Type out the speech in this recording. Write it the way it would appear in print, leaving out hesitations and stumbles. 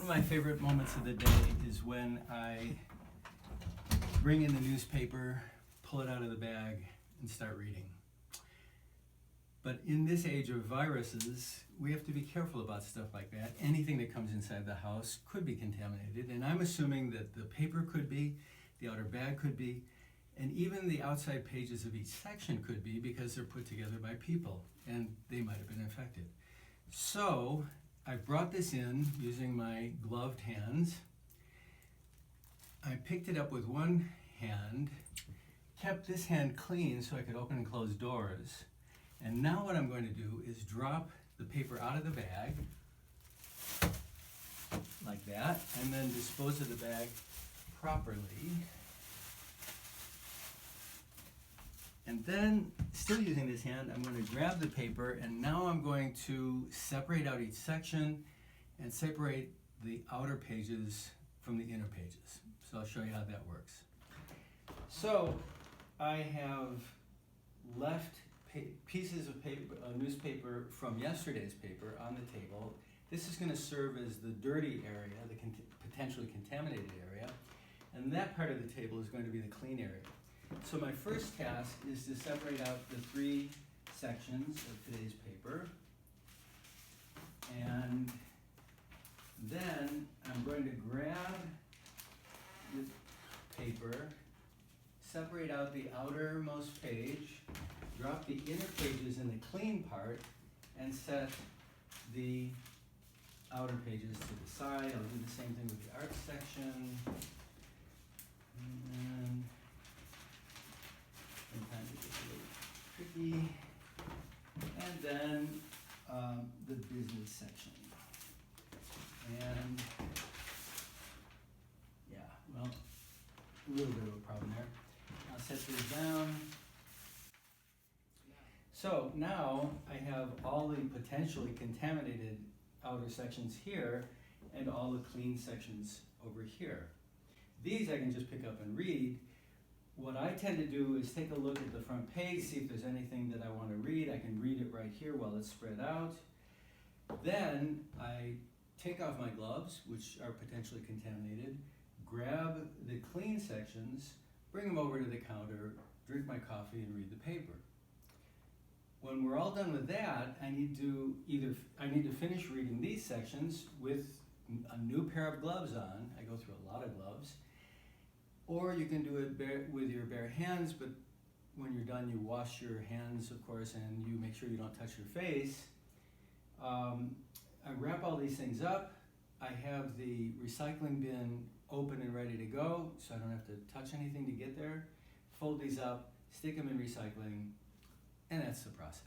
of my favorite moments of the day is when I bring in the newspaper, pull it out of the bag, and start reading. But in this age of viruses, we have to be careful about stuff like that. Anything that comes inside the house could be contaminated, and I'm assuming that the paper could be, the outer bag could be, and even the outside pages of each section could be, because they're put together by people, and they might have been infected. So I brought this in using my gloved hands. I picked it up with one hand, kept this hand clean so I could open and close doors. And now what I'm going to do is drop the paper out of the bag, like that, and then dispose of the bag properly. And then, still using this hand, I'm going to grab the paper, and now I'm going to separate out each section and separate the outer pages from the inner pages. So I'll show you how that works. So I have left pieces of paper, newspaper from yesterday's paper on the table. This is going to serve as the dirty area, the potentially contaminated area, and that part of the table is going to be the clean area. So my first task is to separate out the three sections of today's paper, and then I'm going to grab the paper, separate out the outermost page, drop the inner pages in the clean part, and set the outer pages to the side. I'll do the same thing with the art section. And sometimes it gets a little tricky. And then the business section. And yeah, well, a little bit of a problem there. I'll set these down. So now I have all the potentially contaminated outer sections here and all the clean sections over here. These I can just pick up and read. What I tend to do is take a look at the front page, see if there's anything that I want to read. I can read it right here while it's spread out. Then I take off my gloves, which are potentially contaminated, grab the clean sections, bring them over to the counter, drink my coffee, and read the paper. When we're all done with that, I need to finish reading these sections with a new pair of gloves on. I go through a lot of gloves. Or you can do it with your bare hands, but when you're done, you wash your hands, of course, and you make sure you don't touch your face. I wrap all these things up. I have the recycling bin open and ready to go, so I don't have to touch anything to get there. Fold these up, stick them in recycling, and that's the process.